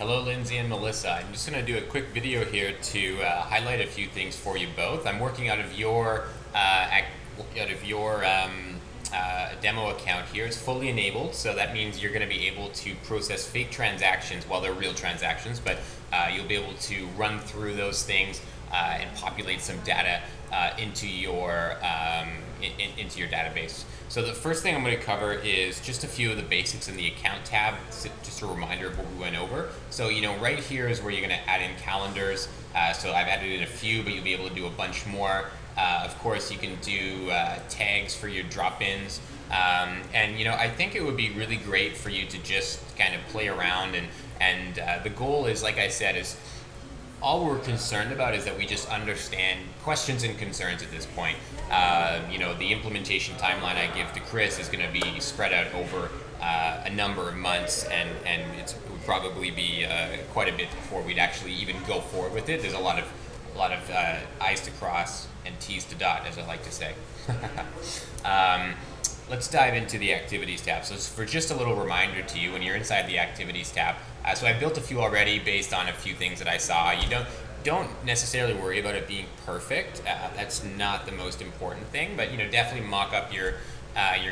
Hello, Lindsay and Melissa. I'm just going to do a quick video here to highlight a few things for you both. I'm working out of your demo account here. It's fully enabled, so that means you're going to be able to process fake transactions while they're real transactions, but you'll be able to run through those things and populate some data into your database. So the first thing I'm going to cover is just a few of the basics in the account tab, just a reminder of what we went over. So right here is where you're going to add in calendars. So I've added in a few, but you'll be able to do a bunch more. Of course, you can do tags for your drop-ins. And I think it would be really great for you to just kind of play around, and the goal is, like I said, is all we're concerned about is that we just understand questions and concerns at this point. The implementation timeline I give to Chris is going to be spread out over a number of months, and it would probably be quite a bit before we'd actually even go forward with it. There's a lot of I's to cross and T's to dot, as I like to say. Let's dive into the Activities tab. So for just a little reminder to you, when you're inside the Activities tab, so I built a few already based on a few things that I saw. You don't necessarily worry about it being perfect. That's not the most important thing, but definitely mock up your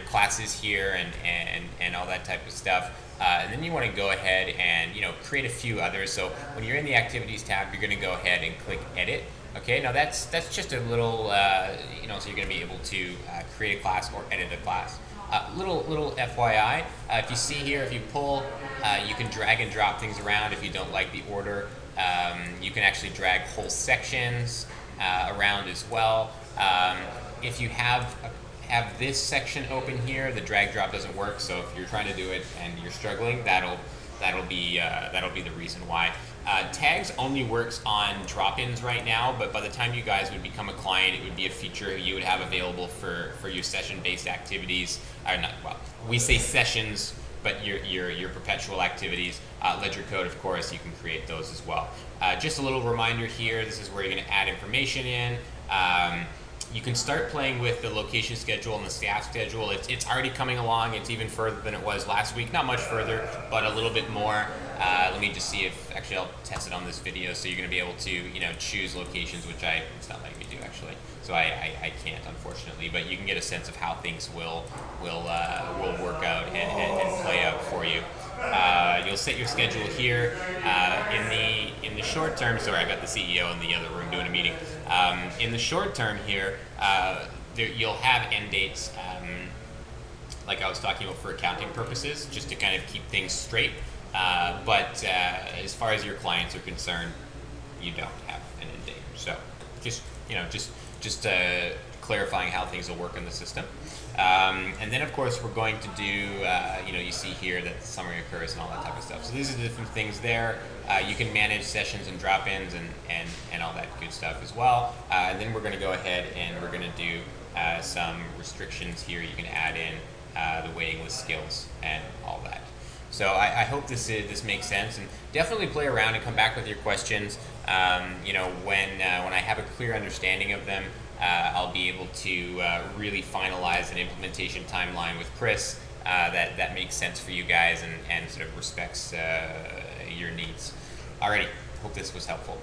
classes here and all that type of stuff. And then you want to go ahead and create a few others. So when you're in the Activities tab, you're going to go ahead and click Edit. Okay, now that's just a little so you're going to be able to create a class or edit a class. Little FYI, if you see here, if you pull, you can drag and drop things around. If you don't like the order, you can actually drag whole sections around as well. If you have this section open here, the drag drop doesn't work. So if you're trying to do it and you're struggling, that'll be the reason why. Tags only works on drop-ins right now, but by the time you guys would become a client, it would be a feature you would have available for your session-based activities. We say sessions, but your perpetual activities. Ledger code, of course, you can create those as well. Just a little reminder here, this is where you're going to add information in. You can start playing with the location schedule and the staff schedule. It's already coming along. It's even further than it was last week. Not much further, but a little bit more. Let me just see if, actually I'll test it on this video. So you're going to be able to choose locations, which it's not letting me do actually. So I can't, unfortunately, but you can get a sense of how things will work out and play out for you. You'll set your schedule here in the short term. Sorry, I got the CEO in the other room doing a meeting. In the short term here, you'll have end dates, like I was talking about, for accounting purposes, just to kind of keep things straight. But as far as your clients are concerned, you don't have an end date. So just clarifying how things will work in the system. And then of course we're going to do, you see here that the summary occurs and all that type of stuff. So these are the different things there. You can manage sessions and drop-ins and all that good stuff as well. And then we're going to go ahead and we're going to do some restrictions here. You can add in the waiting list skills and all that. So I hope this makes sense, and definitely play around and come back with your questions. When I have a clear understanding of them, I'll be able to really finalize an implementation timeline with Chris that makes sense for you guys and sort of respects your needs. Alrighty, hope this was helpful.